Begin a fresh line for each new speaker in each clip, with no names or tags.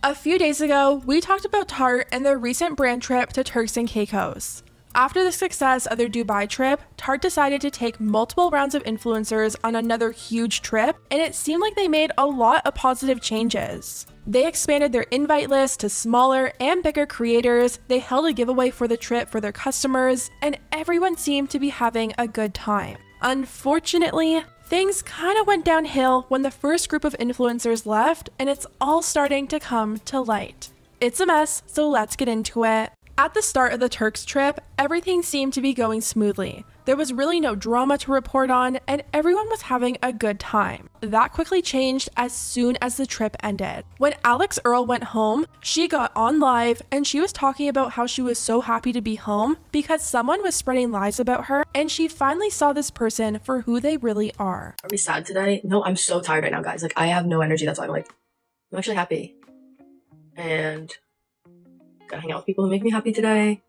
A few days ago, we talked about Tarte and their recent brand trip to Turks and Caicos. After the success of their Dubai trip, Tarte decided to take multiple rounds of influencers on another huge trip, and it seemed like they made a lot of positive changes. They expanded their invite list to smaller and bigger creators, they held a giveaway for the trip for their customers, and everyone seemed to be having a good time. Unfortunately, things kind of went downhill when the first group of influencers left, and it's all starting to come to light. It's a mess, so let's get into it. At the start of the Turks trip, everything seemed to be going smoothly. There was really no drama to report on, and everyone was having a good time. That quickly changed as soon as the trip ended. When Alex Earl went home, she got on live and she was talking about how she was so happy to be home because someone was spreading lies about her, and she finally saw this person for who they really are.
Are we sad today? No, I'm so tired right now, guys. Like, I have no energy. That's why I'm actually happy. And gotta hang out with people who make me happy today.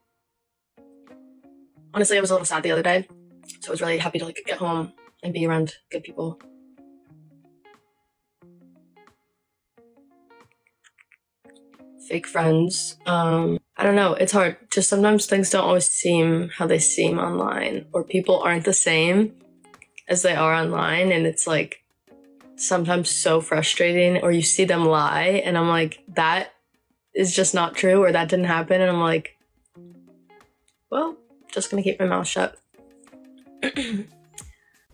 Honestly, I was a little sad the other day, so I was really happy to get home and be around good people. Fake friends. I don't know, it's hard. Just sometimes things don't always seem how they seem online, or people aren't the same as they are online, and it's like sometimes so frustrating, or you see them lie and I'm like, that is just not true, or that didn't happen, and I'm like, well, just gonna keep my mouth shut.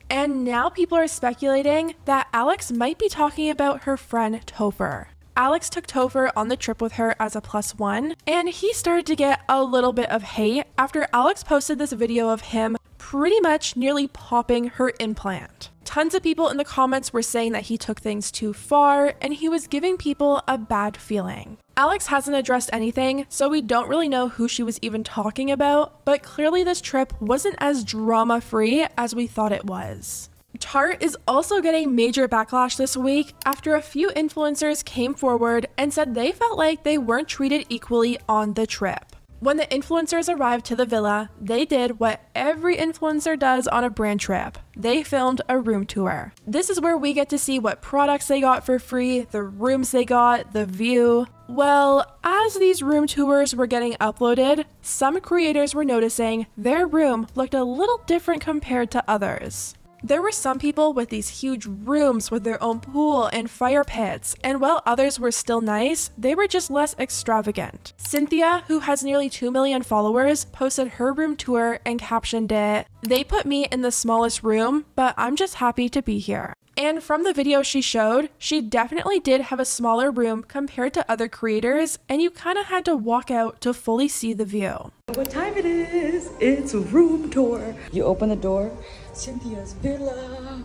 And now people are speculating that Alex might be talking about her friend Topher. Alex took Topher on the trip with her as a +1, and he started to get a little bit of hate after Alex posted this video of him pretty much nearly popping her implant. Tons of people in the comments were saying that he took things too far and he was giving people a bad feeling. Alex hasn't addressed anything, so we don't really know who she was even talking about, but clearly this trip wasn't as drama-free as we thought it was. Tarte is also getting major backlash this week after a few influencers came forward and said they felt like they weren't treated equally on the trip. When the influencers arrived to the villa, they did what every influencer does on a brand trip. They filmed a room tour. This is where we get to see what products they got for free, the rooms they got, the view. Well, as these room tours were getting uploaded, some creators were noticing their room looked a little different compared to others. There were some people with these huge rooms with their own pool and fire pits, and while others were still nice, they were just less extravagant. Cynthia, who has nearly 2 million followers, posted her room tour and captioned it, "They put me in the smallest room, but I'm just happy to be here." And from the video she showed, she definitely did have a smaller room compared to other creators, and you kind of had to walk out to fully see the view.
What time it is? It's a room tour. You open the door, Cynthia's villa,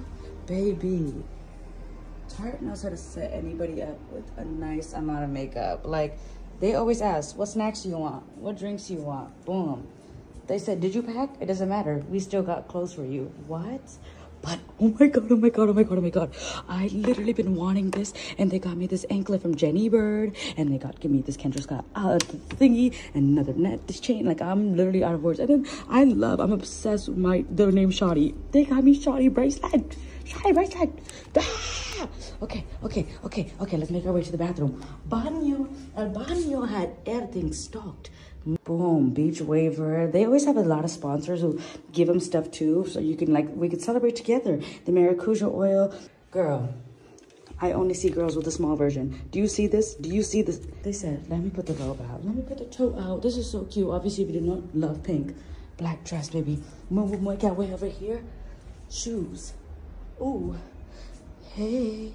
baby. Tarte knows how to set anybody up with a nice amount of makeup. Like, they always ask, what snacks do you want? What drinks do you want? Boom. They said, did you pack? It doesn't matter. We still got clothes for you. What? But oh my god, oh my god, oh my god, oh my god. I literally been wanting this, and they got me this anklet from Jenny Bird, and they give me this Kendra Scott thingy, and another net, this chain. Like, I'm literally out of words. And then I'm obsessed with their name Shawty. They got me Shawty bracelet. Shawty bracelet. Ah! Okay, let's make our way to the bathroom. El baño had everything stocked. Boom, beach waiver. They always have a lot of sponsors who give them stuff too, so you can we could celebrate together. The maracuja oil. Girl, I only see girls with the small version. Do you see this? Do you see this? They said, let me put the robe out. Let me put the toe out. This is so cute. Obviously, we do not love pink. Black dress, baby. Move my way over here. Shoes. Ooh. Hey.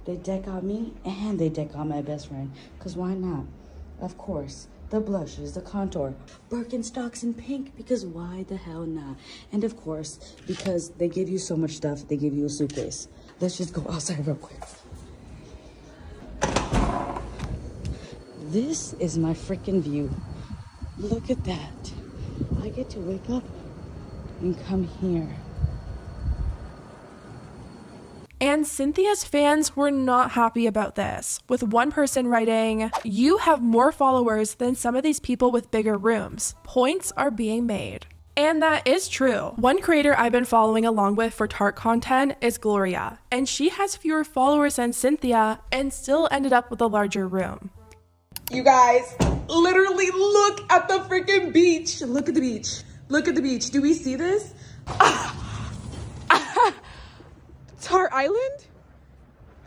They deck on me and they deck on my best friend. Because why not? Of course. The blushes, the contour, Birkenstocks in pink, because why the hell not? And of course, because they give you so much stuff, they give you a suitcase. Let's just go outside real quick. This is my freaking view. Look at that. I get to wake up and come here.
And Cynthia's fans were not happy about this, with one person writing, "You have more followers than some of these people with bigger rooms. Points are being made." And that is true. One creator I've been following along with for Tarte content is Gloria, and she has fewer followers than Cynthia and still ended up with a larger room.
You guys, literally look at the freaking beach. Look at the beach. Look at the beach. Do we see this? Tarte Island?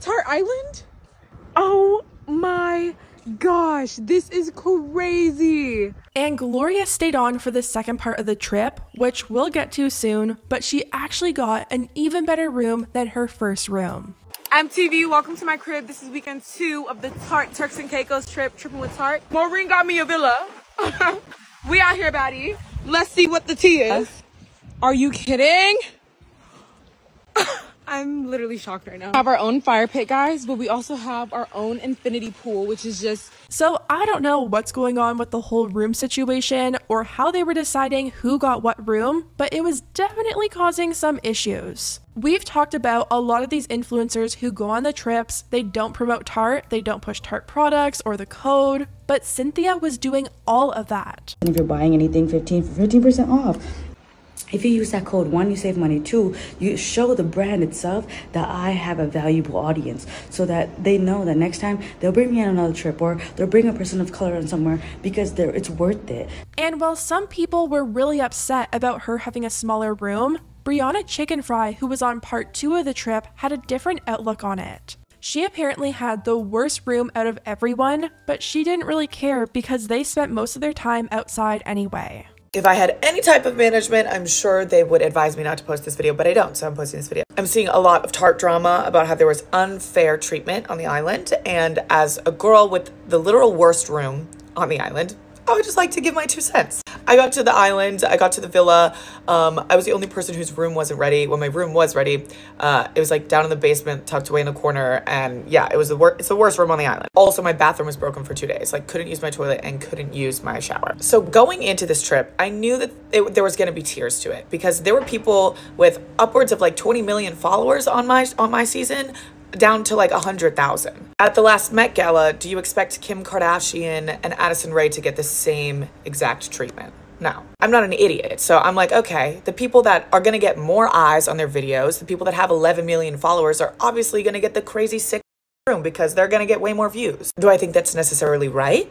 Tarte Island? Oh my gosh, this is crazy.
And Gloria stayed on for the second part of the trip, which we'll get to soon, but she actually got an even better room than her first room.
MTV, welcome to my crib. This is weekend 2 of the Tarte Turks and Caicos trip, tripping with Tarte. Maureen got me a villa. We out here, baddie. Let's see what the tea is. Are you kidding? I'm literally shocked right now. We have our own fire pit, guys, but we also have our own infinity pool, which is just...
So I don't know what's going on with the whole room situation or how they were deciding who got what room, but it was definitely causing some issues. We've talked about a lot of these influencers who go on the trips, they don't promote Tarte, they don't push Tarte products or the code, but Cynthia was doing all of that.
And if you're buying anything 15% off. If you use that code 1, you save money. 2, you show the brand itself that I have a valuable audience so that they know that next time they'll bring me on another trip or they'll bring a person of color on somewhere because it's worth it.
And while some people were really upset about her having a smaller room, Brianna Chicken Fry, who was on part 2 of the trip, had a different outlook on it. She apparently had the worst room out of everyone, but she didn't really care because they spent most of their time outside anyway.
If I had any type of management, I'm sure they would advise me not to post this video, but I don't, so I'm posting this video. I'm seeing a lot of Tarte drama about how there was unfair treatment on the island, and as a girl with the literal worst room on the island, I would just like to give my 2 cents. I got to the island, I got to the villa. I was the only person whose room wasn't ready. When my room was ready, it was like down in the basement, tucked away in the corner. And yeah, it's the worst room on the island. Also, my bathroom was broken for 2 days. Like, couldn't use my toilet and couldn't use my shower. So going into this trip, I knew that there was gonna be tears to it because there were people with upwards of like 20 million followers on my season, down to like 100,000. At the last Met Gala, do you expect Kim Kardashian and Addison Rae to get the same exact treatment? No. I'm not an idiot, so I'm like, okay, the people that are gonna get more eyes on their videos, the people that have 11 million followers are obviously gonna get the crazy sick room because they're gonna get way more views. Do I think that's necessarily right?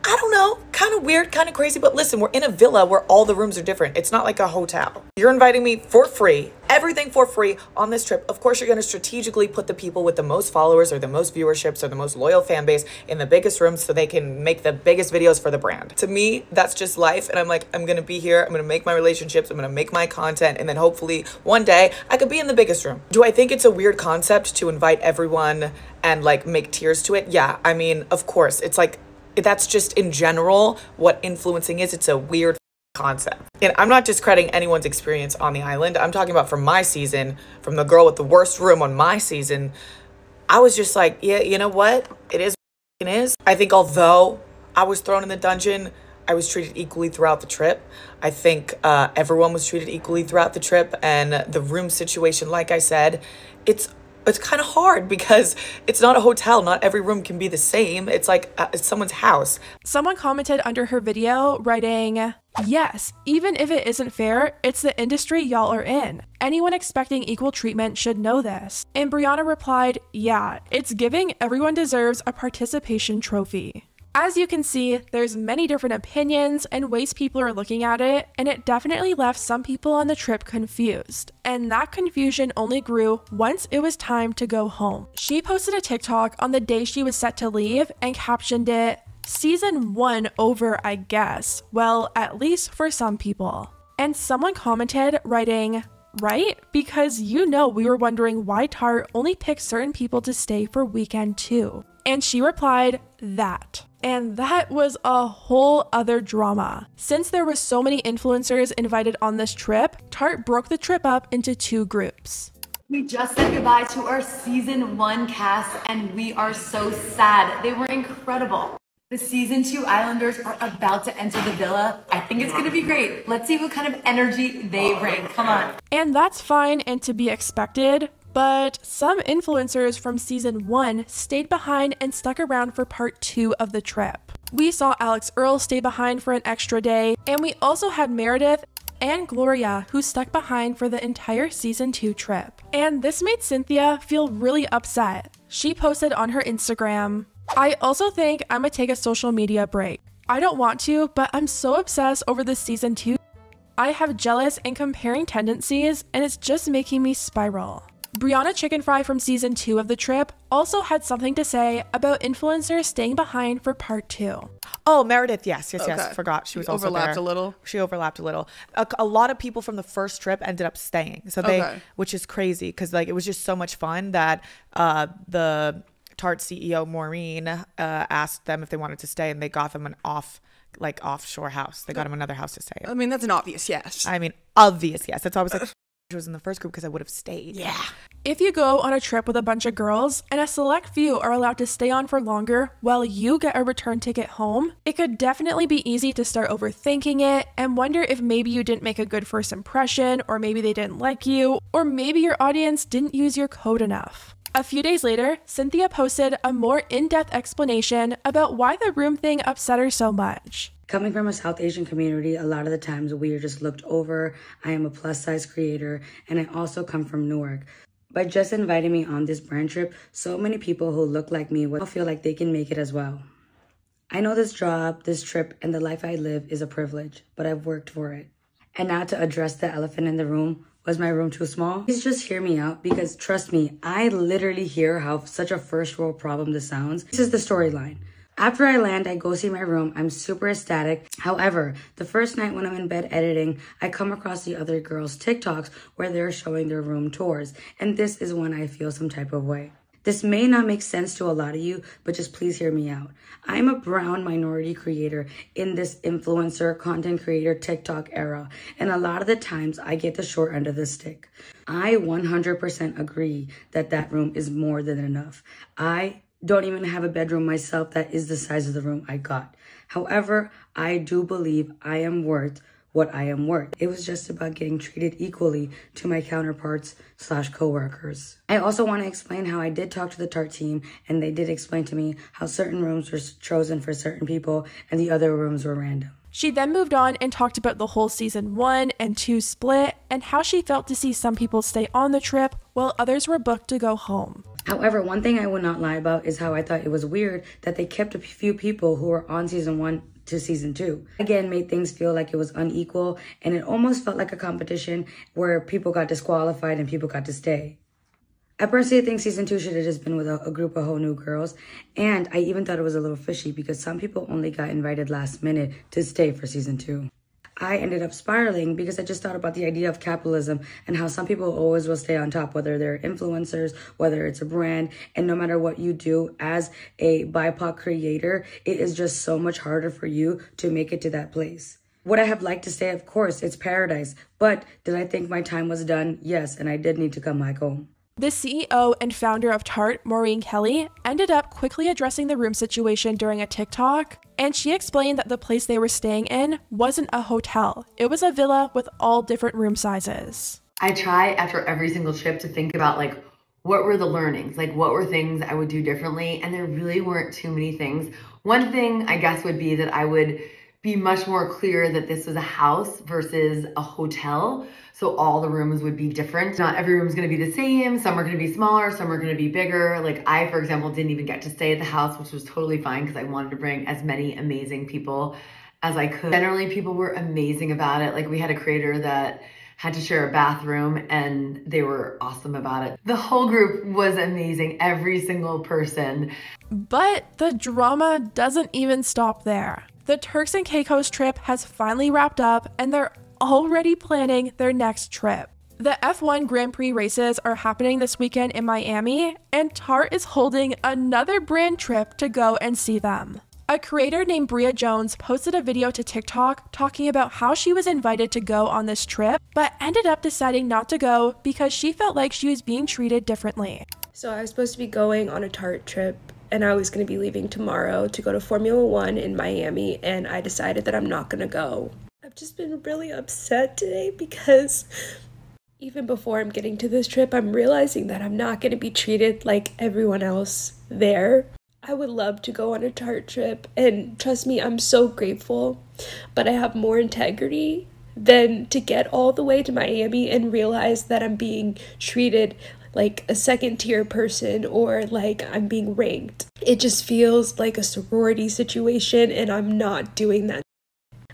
I don't know, kind of weird, kind of crazy, but listen, we're in a villa where all the rooms are different. It's not like a hotel. You're inviting me for free, everything for free on this trip. Of course, you're going to strategically put the people with the most followers or the most viewerships or the most loyal fan base in the biggest rooms so they can make the biggest videos for the brand. To me, that's just life. And I'm like, I'm going to be here. I'm going to make my relationships. I'm going to make my content. And then hopefully one day I could be in the biggest room. Do I think it's a weird concept to invite everyone and like make tiers to it? Yeah, I mean, of course, it's like, that's just in general what influencing is. It's a weird concept. And I'm not discrediting anyone's experience on the island. I'm talking about from my season, from the girl with the worst room on my season. I was just like, yeah, you know what? It is what it is. I think although I was thrown in the dungeon, I was treated equally throughout the trip. I think everyone was treated equally throughout the trip. And the room situation, like I said, it's kind of hard because it's not a hotel. Not every room can be the same. It's like it's someone's house.
Someone commented under her video writing, "Yes, even if it isn't fair, it's the industry y'all are in. Anyone expecting equal treatment should know this." And Brianna replied, "Yeah, it's giving everyone deserves a participation trophy." As you can see, there's many different opinions and ways people are looking at it, and it definitely left some people on the trip confused. And that confusion only grew once it was time to go home. She posted a TikTok on the day she was set to leave and captioned it, "Season 1 over, I guess. Well, at least for some people." And someone commented writing, "Right? Because you know we were wondering why Tarte only picked certain people to stay for weekend 2. And she replied, "That." And that was a whole other drama. Since there were so many influencers invited on this trip, Tarte broke the trip up into 2 groups.
We just said goodbye to our season 1 cast and we are so sad. They were incredible. The season 2 Islanders are about to enter the villa. I think it's gonna be great. Let's see what kind of energy they bring. Come on.
And that's fine and to be expected. But some influencers from season 1 stayed behind and stuck around for part 2 of the trip. We saw Alex Earl stay behind for an extra day, and we also had Meredith and Gloria who stuck behind for the entire season 2 trip. And this made Cynthia feel really upset. She posted on her Instagram, I also think I'm gonna take a social media break. I don't want to, but I'm so obsessed over this season 2. I have jealous and comparing tendencies, and it's just making me spiral. Brianna Chicken Fry from season 2 of the trip also had something to say about influencers staying behind for part 2.
Oh, Meredith, yes,
Okay.
forgot. She was also
overlapped
there.
a little.
She overlapped a little. A lot of people from the first trip ended up staying. So which is crazy because like it was just so much fun that the Tarte CEO Maureen asked them if they wanted to stay, and they got them an offshore house. They got them another house to stay in.
I mean, that's an obvious yes.
I mean, obvious yes. That's why I was like, she was in the first group because I would have stayed.
Yeah.
If you go on a trip with a bunch of girls and a select few are allowed to stay on for longer while you get a return ticket home, it could definitely be easy to start overthinking it and wonder if maybe you didn't make a good first impression, or maybe they didn't like you, or maybe your audience didn't use your code enough. A few days later, Cynthia posted a more in-depth explanation about why the room thing upset her so much.
Coming from a South Asian community, a lot of the times we are just looked over. I am a plus size creator, and I also come from Newark. By just inviting me on this brand trip, so many people who look like me will feel like they can make it as well. I know this job, this trip, and the life I live is a privilege, but I've worked for it. And now to address the elephant in the room, was my room too small? Please just hear me out, because trust me, I literally hear how such a first world problem this sounds. This is the storyline. After I land, I go see my room. I'm super ecstatic. However, the first night when I'm in bed editing, I come across the other girls' TikToks where they're showing their room tours. And this is when I feel some type of way. This may not make sense to a lot of you, but just please hear me out. I'm a brown minority creator in this influencer, content creator, TikTok era. And a lot of the times I get the short end of the stick. I 100% agree that that room is more than enough. I don't even have a bedroom myself that is the size of the room I got. However, I do believe I am worth what I am worth. It was just about getting treated equally to my counterparts/coworkers. I also want to explain how I did talk to the Tarte team, and they did explain to me how certain rooms were chosen for certain people and the other rooms were random.
She then moved on and talked about the whole season 1 and 2 split and how she felt to see some people stay on the trip while others were booked to go home.
However, one thing I would not lie about is how I thought it was weird that they kept a few people who were on season 1 to season 2. Again, made things feel like it was unequal, and it almost felt like a competition where people got disqualified and people got to stay. I personally think season 2 should have just been with a group of whole new girls, and I even thought it was a little fishy because some people only got invited last minute to stay for season 2. I ended up spiraling because I just thought about the idea of capitalism and how some people always will stay on top, whether they're influencers, whether it's a brand, and no matter what you do as a BIPOC creator, it is just so much harder for you to make it to that place. Would I have liked to stay? Of course, it's paradise. But did I think my time was done? Yes, and I did need to come back home.
The CEO and founder of Tarte, Maureen Kelly, ended up quickly addressing the room situation during a TikTok, and she explained that the place they were staying in wasn't a hotel. It was a villa with all different room sizes.
I try after every single trip to think about like, what were the learnings? Like what were things I would do differently? And there really weren't too many things. One thing I guess would be that I would be much more clear that this was a house versus a hotel. So all the rooms would be different. Not every room is going to be the same. Some are going to be smaller. Some are going to be bigger. Like I, for example, didn't even get to stay at the house, which was totally fine because I wanted to bring as many amazing people as I could. Generally, people were amazing about it. Like we had a creator that had to share a bathroom and they were awesome about it. The whole group was amazing, every single person.
But the drama doesn't even stop there. The Turks and Caicos trip has finally wrapped up and they're already planning their next trip. The F1 Grand Prix races are happening this weekend in Miami, and Tarte is holding another brand trip to go and see them. A creator named Bria Jones posted a video to TikTok talking about how she was invited to go on this trip, but ended up deciding not to go because she felt like she was being treated differently.
So I was supposed to be going on a Tarte trip, and I was going to be leaving tomorrow to go to Formula One in Miami, and I decided that I'm not going to go. I've just been really upset today because even before I'm getting to this trip, I'm realizing that I'm not going to be treated like everyone else there. I would love to go on a Tarte trip, and trust me, I'm so grateful, but I have more integrity than to get all the way to Miami and realize that I'm being treated like a second tier person or like I'm being ranked. It just feels like a sorority situation, and I'm not doing that.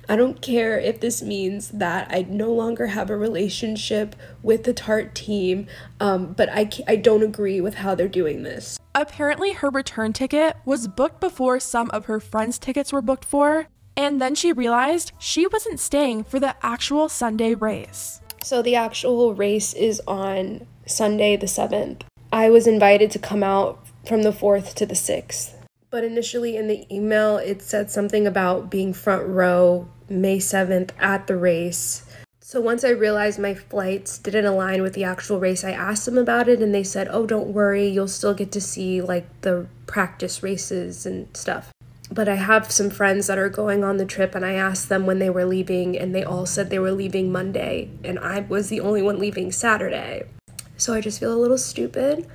I don't care if this means that I no longer have a relationship with the Tarte team, but I don't agree with how they're doing this.
Apparently, her return ticket was booked before some of her friends' tickets were booked for, and then she realized she wasn't staying for the actual Sunday race.
So the actual race is on Sunday the 7th. I was invited to come out from the 4th to the 6th. But initially in the email, it said something about being front row May 7th at the race. So once I realized my flights didn't align with the actual race, I asked them about it and they said, oh, don't worry, you'll still get to see like the practice races and stuff. But I have some friends that are going on the trip and I asked them when they were leaving and they all said they were leaving Monday and I was the only one leaving Saturday. So I just feel a little stupid.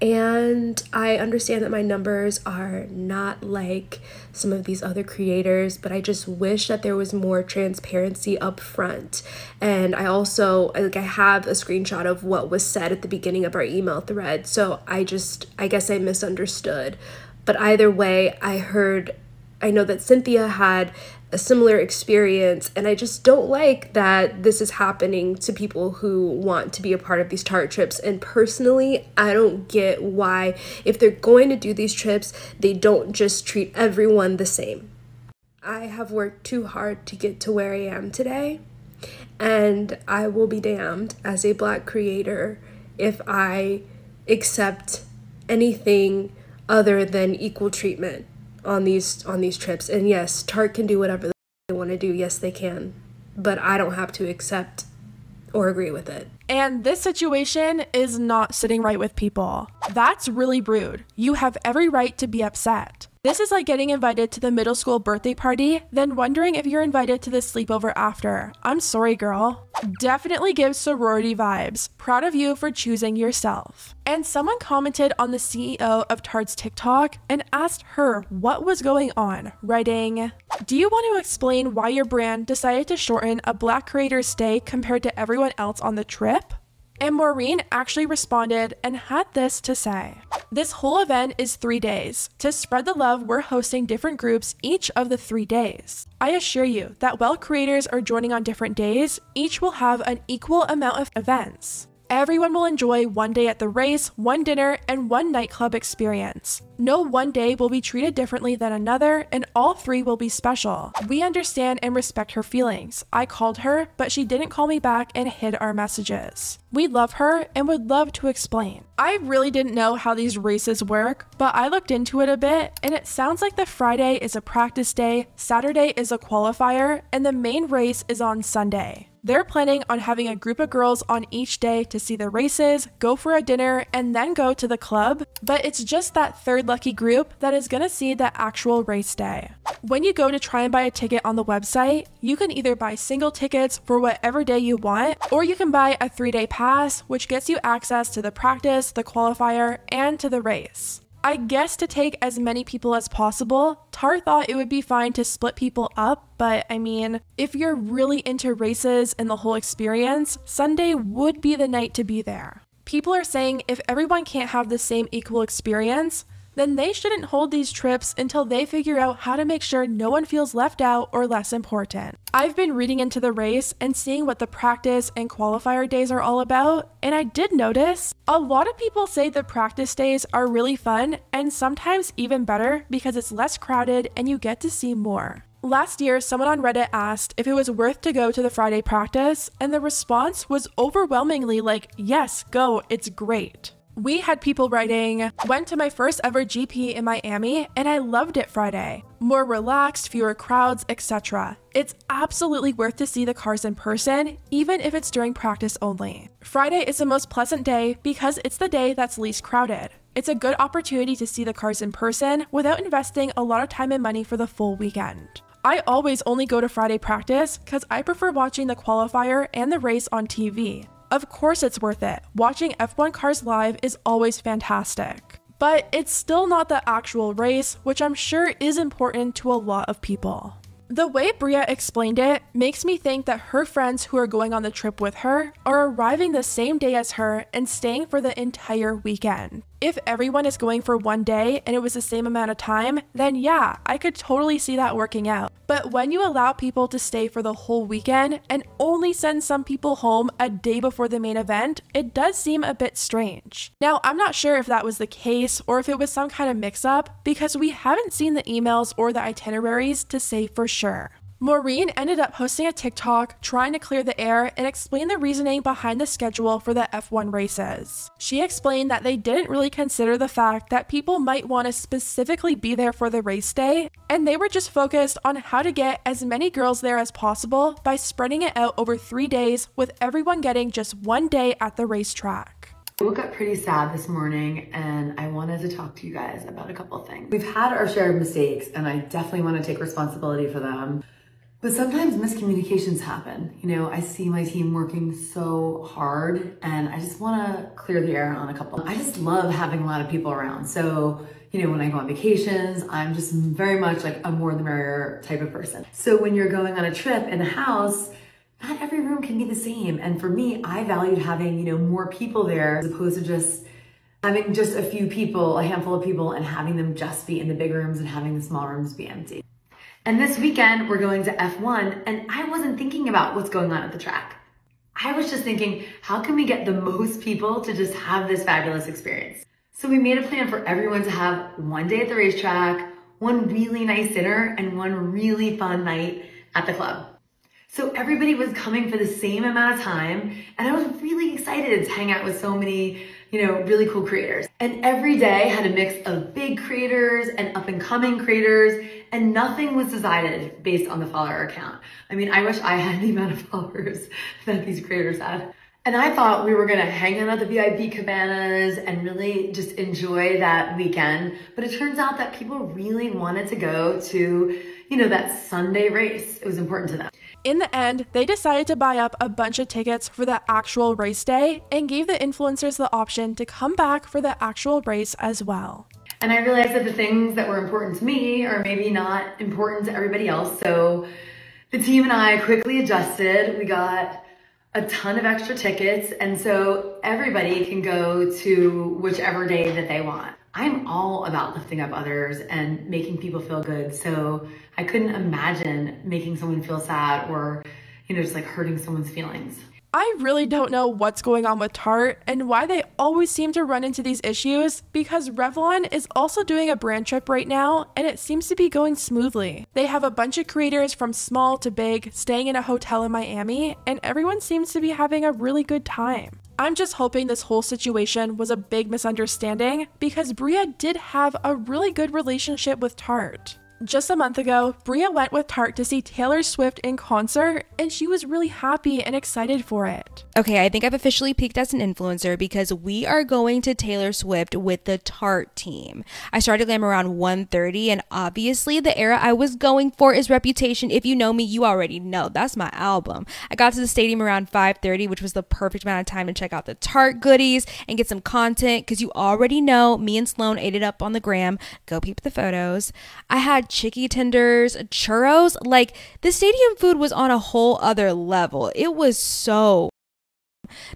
And I understand that my numbers are not like some of these other creators, but I just wish that there was more transparency up front. And I also, I have a screenshot of what was said at the beginning of our email thread. So I guess I misunderstood. But either way, I know that Cynthia had a similar experience, and I just don't like that this is happening to people who want to be a part of these Tarte trips. And personally, I don't get why, if they're going to do these trips, they don't just treat everyone the same. I have worked too hard to get to where I am today, and I will be damned as a Black creator if I accept anything other than equal treatment on these trips. And yes, Tarte can do whatever they want to do. Yes, they can. But I don't have to accept or agree with it.
And this situation is not sitting right with people. That's really rude. You have every right to be upset. This is like getting invited to the middle school birthday party, then wondering if you're invited to the sleepover after. I'm sorry, girl. Definitely gives sorority vibes. Proud of you for choosing yourself. And someone commented on the CEO of Tarte's TikTok and asked her what was going on, writing, "Do you want to explain why your brand decided to shorten a Black creator's stay compared to everyone else on the trip?" And Maureen actually responded and had this to say. "This whole event is 3 days. To spread the love, we're hosting different groups each of the 3 days. I assure you that while creators are joining on different days, each will have an equal amount of events. Everyone will enjoy one day at the race, one dinner, and one nightclub experience. No one day will be treated differently than another, and all 3 will be special. We understand and respect her feelings. I called her, but she didn't call me back and hid our messages. We love her and would love to explain." I really didn't know how these races work, but I looked into it a bit, and it sounds like the Friday is a practice day, Saturday is a qualifier, and the main race is on Sunday. They're planning on having a group of girls on each day to see the races, go for a dinner, and then go to the club, but it's just that third lucky group that is gonna see the actual race day. When you go to try and buy a ticket on the website, you can either buy single tickets for whatever day you want, or you can buy a 3-day pass, which gets you access to the practice, the qualifier, and to the race. I guess to take as many people as possible, Tarte thought it would be fine to split people up, but I mean, if you're really into races and the whole experience, Sunday would be the night to be there. People are saying if everyone can't have the same equal experience, then they shouldn't hold these trips until they figure out how to make sure no one feels left out or less important. I've been reading into the race and seeing what the practice and qualifier days are all about, and I did notice a lot of people say the practice days are really fun and sometimes even better because it's less crowded and you get to see more. Last year, someone on Reddit asked if it was worth to go to the Friday practice, and the response was overwhelmingly like, yes, go, it's great. We had people writing, "Went to my first ever GP in Miami and I loved it Friday. More relaxed, fewer crowds, etc. It's absolutely worth to see the cars in person, even if it's during practice only. Friday is the most pleasant day because it's the day that's least crowded. It's a good opportunity to see the cars in person without investing a lot of time and money for the full weekend. I always only go to Friday practice because I prefer watching the qualifier and the race on TV. Of course it's worth it. Watching F1 cars live is always fantastic. But it's still not the actual race, which I'm sure is important to a lot of people." The way Bria explained it makes me think that her friends who are going on the trip with her are arriving the same day as her and staying for the entire weekend. If everyone is going for one day and it was the same amount of time, then yeah, I could totally see that working out. But when you allow people to stay for the whole weekend and only send some people home a day before the main event, it does seem a bit strange. Now, I'm not sure if that was the case or if it was some kind of mix-up because we haven't seen the emails or the itineraries to say for sure. Maureen ended up posting a TikTok trying to clear the air and explain the reasoning behind the schedule for the F1 races. She explained that they didn't really consider the fact that people might want to specifically be there for the race day, and they were just focused on how to get as many girls there as possible by spreading it out over 3 days with everyone getting just one day at the racetrack.
I woke up pretty sad this morning and I wanted to talk to you guys about a couple of things. We've had our share of mistakes and I definitely want to take responsibility for them. But sometimes miscommunications happen. You know, I see my team working so hard and I just want to clear the air on a couple. I just love having a lot of people around. So, you know, when I go on vacations, I'm just very much like a more the merrier type of person. So when you're going on a trip in a house, not every room can be the same. And for me, I valued having, you know, more people there as opposed to just having just a few people, a handful of people, and having them just be in the big rooms and having the small rooms be empty. And this weekend, we're going to F1, and I wasn't thinking about what's going on at the track. I was just thinking, how can we get the most people to just have this fabulous experience? So we made a plan for everyone to have one day at the racetrack, one really nice dinner, and one really fun night at the club. So everybody was coming for the same amount of time, and I was really excited to hang out with so many, you know, really cool creators. And every day had a mix of big creators and up and coming creators, and nothing was decided based on the follower count. I mean, I wish I had the amount of followers that these creators had. And I thought we were gonna hang out at the VIP cabanas and really just enjoy that weekend. But it turns out that people really wanted to go to, you know, that Sunday race. It was important to them.
In the end, they decided to buy up a bunch of tickets for the actual race day and gave the influencers the option to come back for the actual race as well.
And I realized that the things that were important to me are maybe not important to everybody else. So the team and I quickly adjusted. We got a ton of extra tickets. And so everybody can go to whichever day that they want. I'm all about lifting up others and making people feel good. So I couldn't imagine making someone feel sad or, you know, just like hurting someone's feelings.
I really don't know what's going on with Tarte and why they always seem to run into these issues because Revlon is also doing a brand trip right now and it seems to be going smoothly. They have a bunch of creators from small to big staying in a hotel in Miami and everyone seems to be having a really good time. I'm just hoping this whole situation was a big misunderstanding because Bria did have a really good relationship with Tarte. Just a month ago, Bria went with Tarte to see Taylor Swift in concert, and she was really happy and excited for it.
Okay, I think I've officially peaked as an influencer because we are going to Taylor Swift with the Tarte team. I started glam around 1:30, and obviously the era I was going for is Reputation. If you know me, you already know. That's my album. I got to the stadium around 5:30, which was the perfect amount of time to check out the Tarte goodies and get some content because you already know me and Sloan ate it up on the gram. Go peep the photos. I had chicky tenders, churros, like the stadium food was on a whole other level. It was so.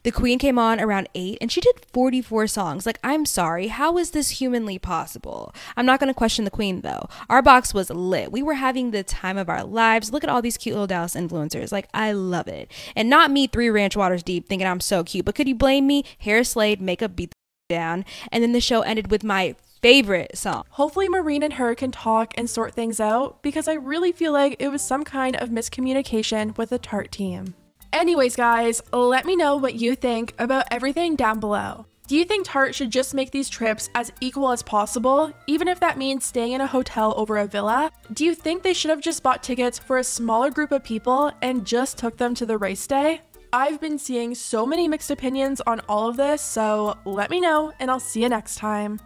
The Queen came on around 8 and she did 44 songs. Like, I'm sorry, how is this humanly possible? I'm not going to question the Queen though. Our box was lit. We were having the time of our lives. Look at all these cute little Dallas influencers. Like, I love it. And not me 3 ranch waters deep thinking I'm so cute, but could you blame me? Hair slayed, makeup beat down, and then the show ended with my favorite song.
Hopefully Maureen and her can talk and sort things out because I really feel like it was some kind of miscommunication with the Tarte team. Anyways guys, let me know what you think about everything down below. Do you think Tarte should just make these trips as equal as possible, even if that means staying in a hotel over a villa? Do you think they should have just bought tickets for a smaller group of people and just took them to the race day? I've been seeing so many mixed opinions on all of this, so let me know and I'll see you next time.